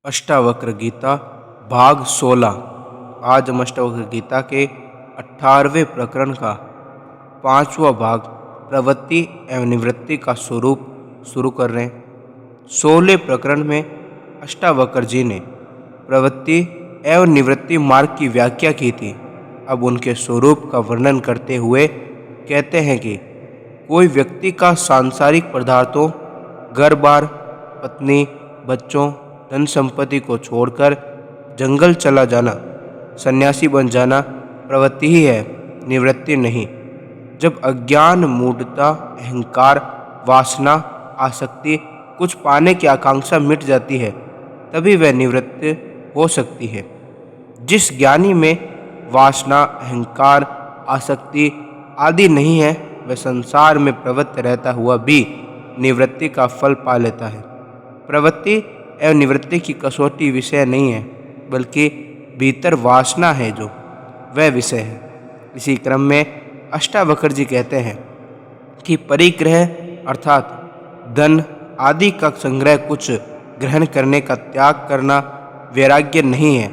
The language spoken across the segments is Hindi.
अष्टावक्र गीता भाग 16। आज हम अष्टावक्र गीता के 18वें प्रकरण का 5वां भाग प्रवृत्ति एवं निवृत्ति का स्वरूप शुरू कर रहे हैं। 16वें प्रकरण में अष्टावक्र जी ने प्रवृत्ति एवं निवृत्ति मार्ग की व्याख्या की थी। अब उनके स्वरूप का वर्णन करते हुए कहते हैं कि कोई व्यक्ति का सांसारिक पदार्थों, घर बार, पत्नी, बच्चों, धन संपत्ति को छोड़कर जंगल चला जाना, सन्यासी बन जाना प्रवृत्ति ही है, निवृत्ति नहीं। जब अज्ञान, मूढ़ता, अहंकार, वासना, आसक्ति, कुछ पाने की आकांक्षा मिट जाती है, तभी वह निवृत्ति हो सकती है। जिस ज्ञानी में वासना, अहंकार, आसक्ति आदि नहीं है, वह संसार में प्रवृत्त रहता हुआ भी निवृत्ति का फल पा लेता है। प्रवृत्ति एवं निवृत्ति की कसौटी विषय नहीं है, बल्कि भीतर वासना है जो वह विषय है। इसी क्रम में अष्टावक्र जी कहते हैं कि परिग्रह अर्थात धन आदि का संग्रह कुछ ग्रहण करने का त्याग करना वैराग्य नहीं है।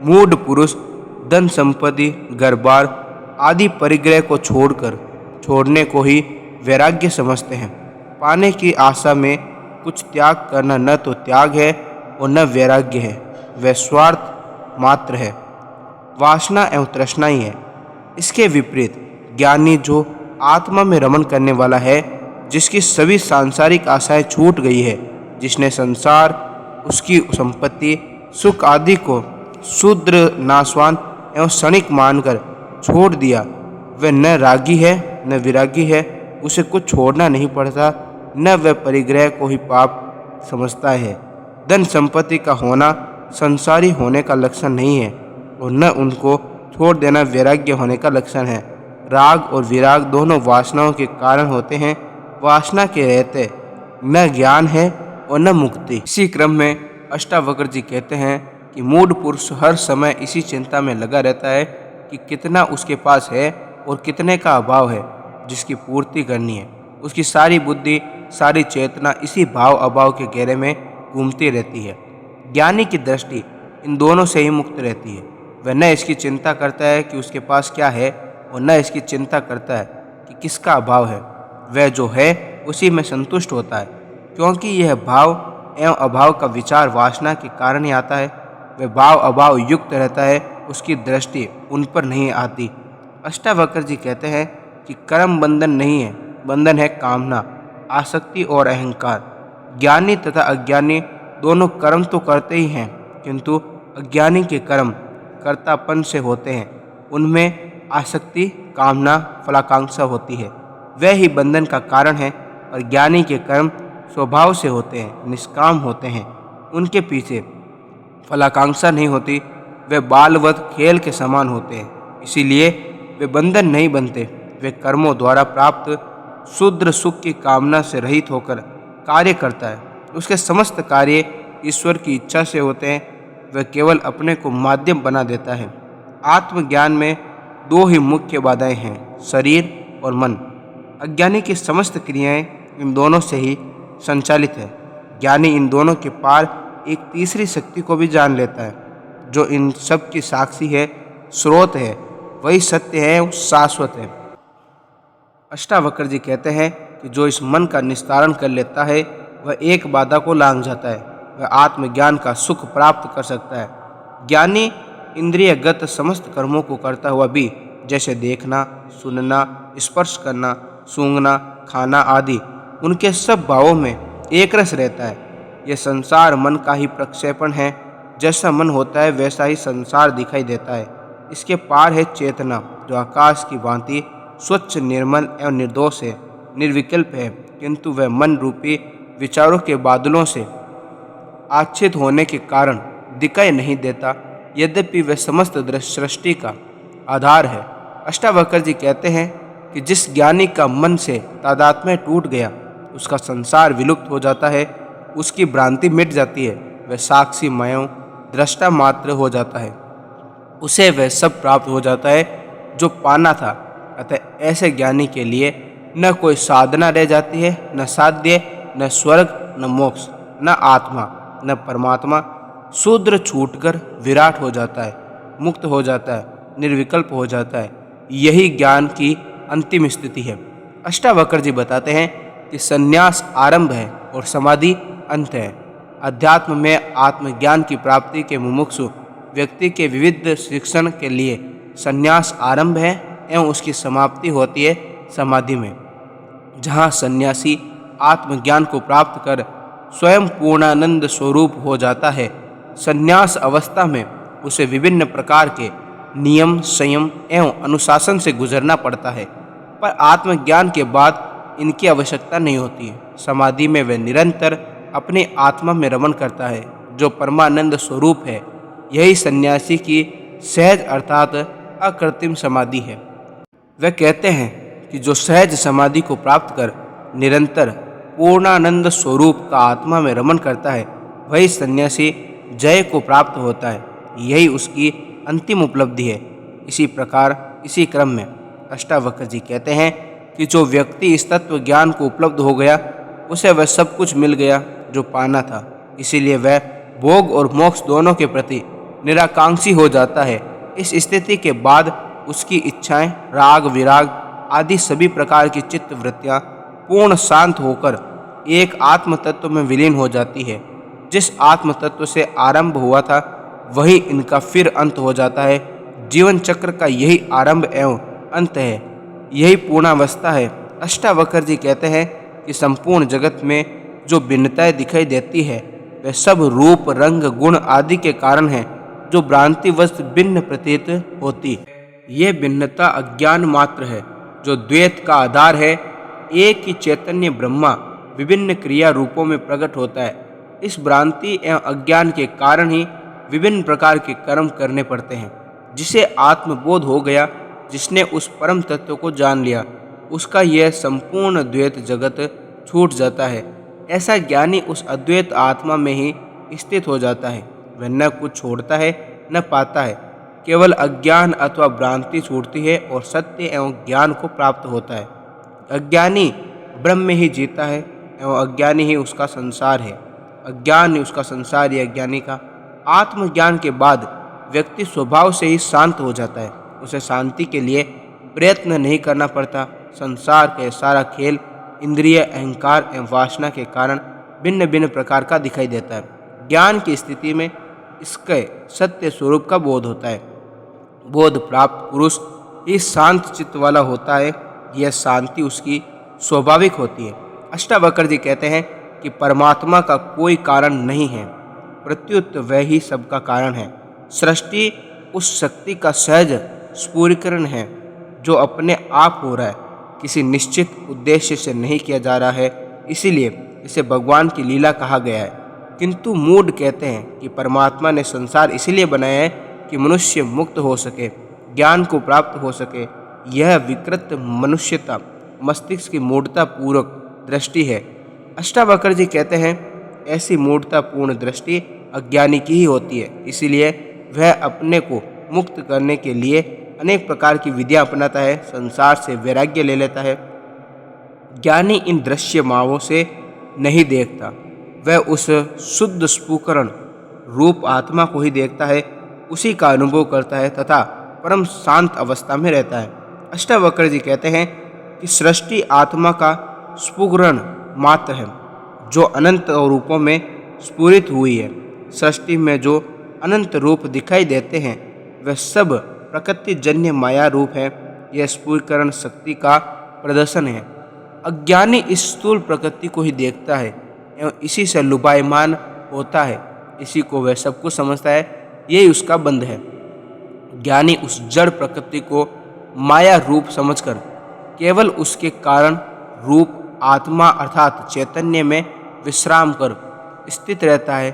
मूढ़ पुरुष धन संपत्ति, घर बार आदि परिग्रह को छोड़ने को ही वैराग्य समझते हैं। पाने की आशा में कुछ त्याग करना न तो त्याग है और न वैराग्य है, वह स्वार्थ मात्र है, वासना एवं तृष्णा ही है। इसके विपरीत ज्ञानी जो आत्मा में रमण करने वाला है, जिसकी सभी सांसारिक आशाएं छूट गई है, जिसने संसार, उसकी संपत्ति, सुख आदि को शूद्र, नाशवान एवं क्षणिक मानकर छोड़ दिया, वह न रागी है न विरागी है। उसे कुछ छोड़ना नहीं पड़ता, न वह परिग्रह को ही पाप समझता है। धन संपत्ति का होना संसारी होने का लक्षण नहीं है और न उनको छोड़ देना वैराग्य होने का लक्षण है। राग और विराग दोनों वासनाओं के कारण होते हैं। वासना के रहते न ज्ञान है और न मुक्ति। इसी क्रम में अष्टावक्र जी कहते हैं कि मूढ़ पुरुष हर समय इसी चिंता में लगा रहता है कि कितना उसके पास है और कितने का अभाव है, जिसकी पूर्ति करनी है। उसकी सारी बुद्धि, सारी चेतना इसी भाव अभाव के घेरे में घूमती रहती है। ज्ञानी की दृष्टि इन दोनों से ही मुक्त रहती है। वह न इसकी चिंता करता है कि उसके पास क्या है और न इसकी चिंता करता है कि किसका अभाव है। वह जो है उसी में संतुष्ट होता है, क्योंकि यह भाव एवं अभाव का विचार वासना के कारण ही आता है। वह भाव अभाव युक्त रहता है, उसकी दृष्टि उन पर नहीं आती। अष्टावक्र जी कहते हैं कि कर्म बंधन नहीं है, बंधन है कामना, आसक्ति और अहंकार। ज्ञानी तथा अज्ञानी दोनों कर्म तो करते ही हैं, किंतु अज्ञानी के कर्म कर्तापन से होते हैं। उनमें आसक्ति, कामना, फलाकांक्षा होती है, वह ही बंधन का कारण है। और ज्ञानी के कर्म स्वभाव से होते हैं, निष्काम होते हैं, उनके पीछे फलाकांक्षा नहीं होती, वे बालवत खेल के समान होते हैं। इसीलिए वे बंधन नहीं बनते। वे कर्मों द्वारा प्राप्त शुद्र सुख की कामना से रहित होकर कार्य करता है। उसके समस्त कार्य ईश्वर की इच्छा से होते हैं। वह केवल अपने को माध्यम बना देता है। आत्मज्ञान में दो ही मुख्य बाधाएं हैं, शरीर और मन। अज्ञानी की समस्त क्रियाएं इन दोनों से ही संचालित है। ज्ञानी इन दोनों के पार एक तीसरी शक्ति को भी जान लेता है, जो इन सब की साक्षी है, स्रोत है, वही सत्य है, शाश्वत है। अष्टावक्र जी कहते हैं कि जो इस मन का निस्तारण कर लेता है, वह एक बाधा को लांघ जाता है, वह आत्मज्ञान का सुख प्राप्त कर सकता है। ज्ञानी इंद्रियगत समस्त कर्मों को करता हुआ भी, जैसे देखना, सुनना, स्पर्श करना, सूंघना, खाना आदि, उनके सब भावों में एक रस रहता है। यह संसार मन का ही प्रक्षेपण है। जैसा मन होता है वैसा ही संसार दिखाई देता है। इसके पार है चेतना, जो आकाश की भांति स्वच्छ, निर्मल एवं निर्दोष है, निर्विकल्प है, किंतु वह मन रूपी विचारों के बादलों से आच्छित होने के कारण दिखाई नहीं देता, यद्यपि वह समस्त सृष्टि का आधार है। अष्टावक्र जी कहते हैं कि जिस ज्ञानी का मन से तादात्म्य टूट गया, उसका संसार विलुप्त हो जाता है, उसकी भ्रांति मिट जाती है, वह साक्षी मयों दृष्टा मात्र हो जाता है, उसे वह सब प्राप्त हो जाता है जो पाना था। अतः ऐसे ज्ञानी के लिए न कोई साधना रह जाती है, न साध्य, न स्वर्ग, न मोक्ष, न आत्मा, न परमात्मा। शूद्र छूटकर विराट हो जाता है, मुक्त हो जाता है, निर्विकल्प हो जाता है। यही ज्ञान की अंतिम स्थिति है। अष्टावक्र जी बताते हैं कि संन्यास आरंभ है और समाधि अंत है। अध्यात्म में आत्मज्ञान की प्राप्ति के मुमुक्षु व्यक्ति के विविध शिक्षण के लिए संन्यास आरंभ है एवं उसकी समाप्ति होती है समाधि में, जहाँ सन्यासी आत्मज्ञान को प्राप्त कर स्वयं पूर्णानंद स्वरूप हो जाता है। संन्यास अवस्था में उसे विभिन्न प्रकार के नियम, संयम एवं अनुशासन से गुजरना पड़ता है, पर आत्मज्ञान के बाद इनकी आवश्यकता नहीं होती है। समाधि में वह निरंतर अपने आत्मा में रमण करता है, जो परमानंद स्वरूप है। यही सन्यासी की सहज अर्थात अकृत्रिम समाधि है। वे कहते हैं कि जो सहज समाधि को प्राप्त कर निरंतर पूर्णानंद स्वरूप का आत्मा में रमण करता है, वही सन्यासी जय को प्राप्त होता है। यही उसकी अंतिम उपलब्धि है। इसी प्रकार इसी क्रम में अष्टावक्र जी कहते हैं कि जो व्यक्ति इस तत्व ज्ञान को उपलब्ध हो गया, उसे वह सब कुछ मिल गया जो पाना था। इसीलिए वह भोग और मोक्ष दोनों के प्रति निराकांक्षी हो जाता है। इस स्थिति के बाद उसकी इच्छाएं, राग, विराग आदि सभी प्रकार की चित्त वृत्तियां पूर्ण शांत होकर एक आत्म तत्व में विलीन हो जाती है। जिस आत्म तत्व से आरंभ हुआ था, वही इनका फिर अंत हो जाता है। जीवन चक्र का यही आरंभ एवं अंत है, यही पूर्णावस्था है। अष्टावक्र जी कहते हैं कि संपूर्ण जगत में जो भिन्नताएं दिखाई देती है, वे सब रूप, रंग, गुण आदि के कारण हैं, जो भ्रांतिवश भिन्न प्रतीत होती। ये भिन्नता अज्ञान मात्र है, जो द्वैत का आधार है। एक ही चैतन्य ब्रह्मा विभिन्न क्रिया रूपों में प्रकट होता है। इस भ्रांति एवं अज्ञान के कारण ही विभिन्न प्रकार के कर्म करने पड़ते हैं। जिसे आत्मबोध हो गया, जिसने उस परम तत्व को जान लिया, उसका यह संपूर्ण द्वैत जगत छूट जाता है। ऐसा ज्ञानी उस अद्वैत आत्मा में ही स्थित हो जाता है। वह न कुछ छोड़ता है न पाता है, केवल अज्ञान अथवा भ्रांति छूटती है और सत्य एवं ज्ञान को प्राप्त होता है। अज्ञानी ब्रह्म में ही जीता है एवं अज्ञानी ही उसका संसार है। अज्ञान ही उसका संसार है अज्ञानी का। आत्मज्ञान के बाद व्यक्ति स्वभाव से ही शांत हो जाता है। उसे शांति के लिए प्रयत्न नहीं करना पड़ता। संसार का सारा खेल इंद्रिय, अहंकार एवं वासना के कारण भिन्न भिन्न प्रकार का दिखाई देता है। ज्ञान की स्थिति में इसके सत्य स्वरूप का बोध होता है। बोध प्राप्त पुरुष ही शांत चित्त वाला होता है। यह शांति उसकी स्वाभाविक होती है। अष्टावक्र जी कहते हैं कि परमात्मा का कोई कारण नहीं है, प्रत्युत वह ही सबका कारण है। सृष्टि उस शक्ति का सहज स्फुरीकरण है, जो अपने आप हो रहा है, किसी निश्चित उद्देश्य से नहीं किया जा रहा है। इसीलिए इसे भगवान की लीला कहा गया है। किंतु मूढ़ कहते हैं कि परमात्मा ने संसार इसलिए बनाया है कि मनुष्य मुक्त हो सके, ज्ञान को प्राप्त हो सके। यह विकृत मनुष्यता, मस्तिष्क की मूढ़ता पूर्वक दृष्टि है। अष्टावक्र जी कहते हैं ऐसी मूढ़ता पूर्ण दृष्टि अज्ञानी की ही होती है। इसीलिए वह अपने को मुक्त करने के लिए अनेक प्रकार की विधियां अपनाता है, संसार से वैराग्य ले लेता है। ज्ञानी इन दृश्य मावों से नहीं देखता, वह उस शुद्ध स्फुरण रूप आत्मा को ही देखता है, उसी का अनुभव करता है तथा परम शांत अवस्था में रहता है। अष्टावक्र जी कहते हैं कि सृष्टि आत्मा का स्फुरण मात्र है, जो अनंत रूपों में स्फुरित हुई है। सृष्टि में जो अनंत रूप दिखाई देते हैं, वह सब प्रकृतिजन्य माया रूप है। यह स्फुरीकरण शक्ति का प्रदर्शन है। अज्ञानी इस स्थूल प्रकृति को ही देखता है एवं इसी से लुभायमान होता है। इसी को वह सब कुछ समझता है, यही उसका बंध है। ज्ञानी उस जड़ प्रकृति को माया रूप समझकर केवल उसके कारण रूप आत्मा अर्थात चैतन्य में विश्राम कर स्थित रहता है।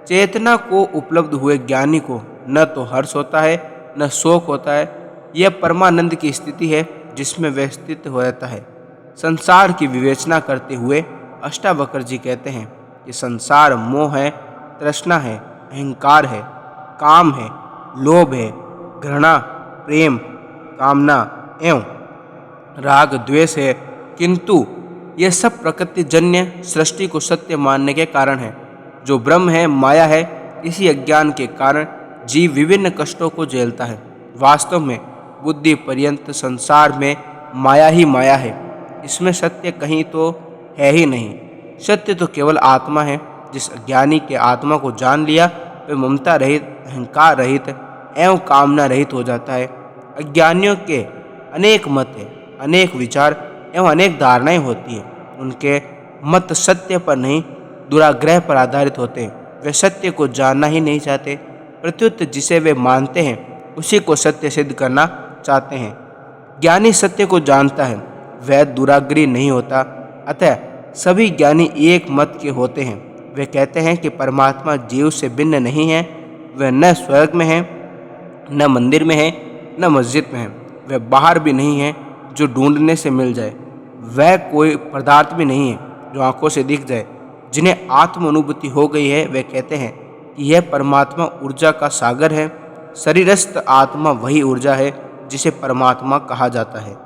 चेतना को उपलब्ध हुए ज्ञानी को न तो हर्ष होता है न शोक होता है। यह परमानंद की स्थिति है जिसमें वह स्थित हो रहता है। संसार की विवेचना करते हुए अष्टावक्र जी कहते हैं कि संसार मोह है, तृष्णा है, अहंकार है, काम है, लोभ है, घृणा, प्रेम, कामना एवं राग, द्वेष है। किंतु यह सब प्रकृतिजन्य सृष्टि को सत्य मानने के कारण है। जो ब्रह्म है, माया है, इसी अज्ञान के कारण जीव विभिन्न कष्टों को झेलता है। वास्तव में बुद्धि पर्यंत संसार में माया ही माया है, इसमें सत्य कहीं तो है ही नहीं। सत्य तो केवल आत्मा है। जिस अज्ञानी के आत्मा को जान लिया वह ममता रहित, अहंकार रहित एवं कामना रहित हो जाता है। अज्ञानियों के अनेक मत हैं, अनेक विचार एवं अनेक धारणाएं होती हैं। उनके मत सत्य पर नहीं, दुराग्रह पर आधारित होते हैं। वे सत्य को जानना ही नहीं चाहते, प्रत्युत जिसे वे मानते हैं उसी को सत्य सिद्ध करना चाहते हैं। ज्ञानी सत्य को जानता है, वह दुराग्रही नहीं होता। अतः सभी ज्ञानी एक मत के होते हैं। वे कहते हैं कि परमात्मा जीव से भिन्न नहीं है। वह न स्वर्ग में है, न मंदिर में है, न मस्जिद में है। वह बाहर भी नहीं है जो ढूंढने से मिल जाए। वह कोई पदार्थ भी नहीं है जो आंखों से दिख जाए। जिन्हें आत्म अनुभूति हो गई है वे कहते हैं कि यह परमात्मा ऊर्जा का सागर है। शरीरस्थ आत्मा वही ऊर्जा है जिसे परमात्मा कहा जाता है।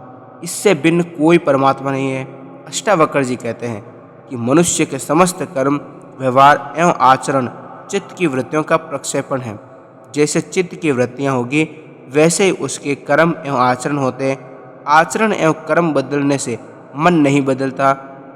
इससे भिन्न कोई परमात्मा नहीं है। अष्टावक्र जी कहते हैं कि मनुष्य के समस्त कर्म, व्यवहार एवं आचरण चित्त की वृत्तियों का प्रक्षेपण है। जैसे चित्त की वृत्तियाँ होगी वैसे ही उसके कर्म एवं आचरण होते हैं। आचरण एवं कर्म बदलने से मन नहीं बदलता।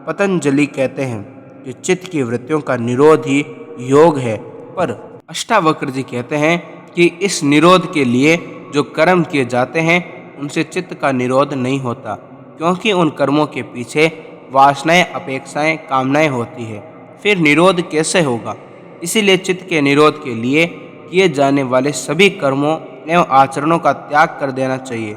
पतंजलि कहते हैं कि चित्त की वृत्तियों का निरोध ही योग है। पर अष्टावक्र जी कहते हैं कि इस निरोध के लिए जो कर्म किए जाते हैं उनसे चित्त का निरोध नहीं होता, क्योंकि उन कर्मों के पीछे वासनाएं, अपेक्षाएं, कामनाएं होती है। फिर निरोध कैसे होगा? इसीलिए चित्त के निरोध के लिए किए जाने वाले सभी कर्मों एवं आचरणों का त्याग कर देना चाहिए।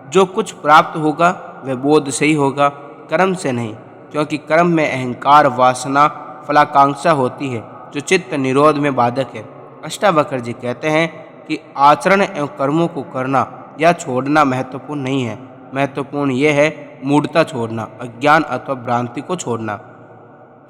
जो कुछ प्राप्त होगा वह बोध से ही होगा, कर्म से नहीं, क्योंकि कर्म में अहंकार, वासना, फलाकांक्षा होती है जो चित्त निरोध में बाधक है। अष्टावक्र जी कहते हैं कि आचरण एवं कर्मों को करना या छोड़ना महत्वपूर्ण नहीं है। महत्वपूर्ण यह है मूढ़ता छोड़ना, अज्ञान अथवा भ्रांति को छोड़ना।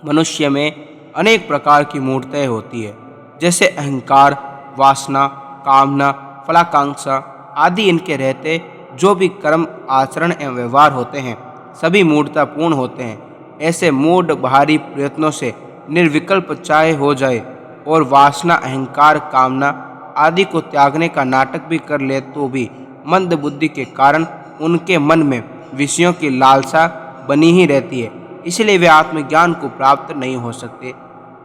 मनुष्य में अनेक प्रकार की मूढ़ताएं होती है, जैसे अहंकार, वासना, कामना, फलाकांक्षा आदि। इनके रहते जो भी कर्म, आचरण एवं व्यवहार होते हैं सभी मूढ़तापूर्ण होते हैं। ऐसे मूढ़ बाहरी प्रयत्नों से निर्विकल्प चाहे हो जाए और वासना, अहंकार, कामना आदि को त्यागने का नाटक भी कर ले तो भी मंद बुद्धि के कारण उनके मन में विषयों की लालसा बनी ही रहती है। इसलिए वे आत्मज्ञान को प्राप्त नहीं हो सकते।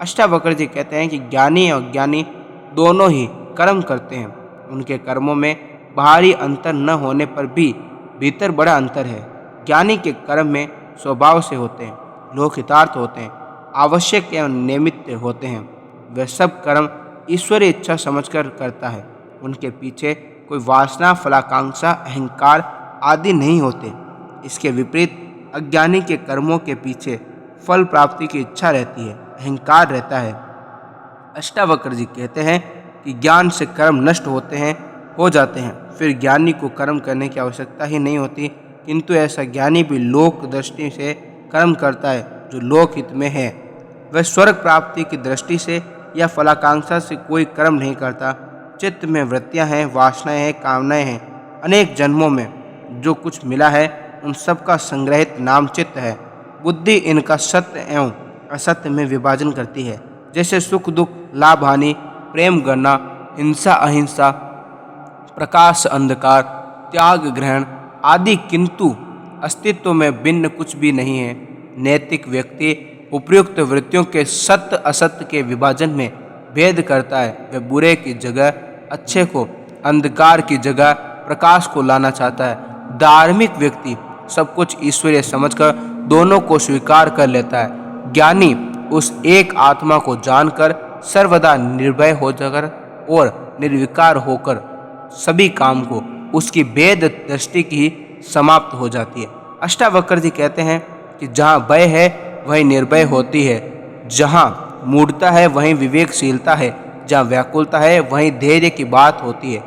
अष्टावक्र जी कहते हैं कि ज्ञानी और अज्ञानी दोनों ही कर्म करते हैं। उनके कर्मों में बाहरी अंतर न होने पर भी भीतर बड़ा अंतर है। ज्ञानी के कर्म में स्वभाव से होते हैं, लोकहितार्थ होते हैं, आवश्यक एवं निमित्त होते हैं। वह सब कर्म ईश्वरीय इच्छा समझकर करता है। उनके पीछे कोई वासना, फलाकांक्षा, अहंकार आदि नहीं होते। इसके विपरीत अज्ञानी के कर्मों के पीछे फल प्राप्ति की इच्छा रहती है, अहंकार रहता है। अष्टावक्र जी कहते हैं कि ज्ञान से कर्म नष्ट हो जाते हैं। फिर ज्ञानी को कर्म करने की आवश्यकता ही नहीं होती। किंतु ऐसा ज्ञानी भी लोक दृष्टि से कर्म करता है जो लोकहित में है। वह स्वर्ग प्राप्ति की दृष्टि से या फलाकांक्षा से कोई कर्म नहीं करता। चित्त में वृत्तियां हैं, वासनाएं हैं, कामनाएं हैं। अनेक जन्मों में जो कुछ मिला है उन सब का संग्रहित नाम चित्त है। बुद्धि इनका सत्य एवं असत्य में विभाजन करती है, जैसे सुख दुख, लाभ हानि, प्रेम करना, हिंसा अहिंसा, प्रकाश अंधकार, त्याग ग्रहण आदि। किंतु अस्तित्व में भिन्न कुछ भी नहीं है। नैतिक व्यक्ति उपयुक्त वृत्तियों के सत्य असत्य के विभाजन में भेद करता है। वह बुरे की जगह अच्छे को, अंधकार की जगह प्रकाश को लाना चाहता है। धार्मिक व्यक्ति सब कुछ ईश्वरीय समझकर दोनों को स्वीकार कर लेता है। ज्ञानी उस एक आत्मा को जानकर सर्वदा निर्भय हो जाकर और निर्विकार होकर सभी काम को उसकी भेद दृष्टि की समाप्त हो जाती है। अष्टावक्र जी कहते हैं कि जहाँ भय है वहीं निर्भय होती है, जहाँ मूढ़ता है वहीं विवेकशीलता है, जहाँ व्याकुलता है वहीं धैर्य की बात होती है।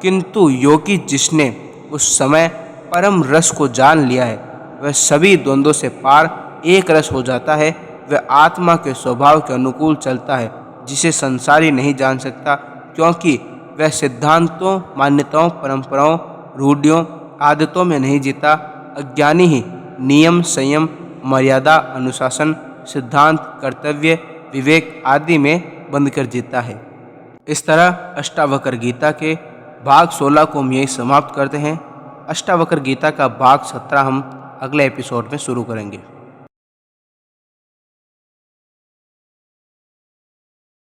किंतु योगी जिसने उस समय परम रस को जान लिया है वह सभी द्वंद्वों से पार एक रस हो जाता है। वह आत्मा के स्वभाव के अनुकूल चलता है, जिसे संसारी नहीं जान सकता, क्योंकि वह सिद्धांतों, मान्यताओं, परंपराओं, रूढ़ियों, आदतों में नहीं जीता। अज्ञानी ही नियम, संयम, मर्यादा, अनुशासन, सिद्धांत, कर्तव्य, विवेक आदि में बंद कर जीता है। इस तरह अष्टावक्र गीता के भाग 16 को हम यही समाप्त करते हैं। अष्टावक्र गीता का भाग 17 हम अगले एपिसोड में शुरू करेंगे।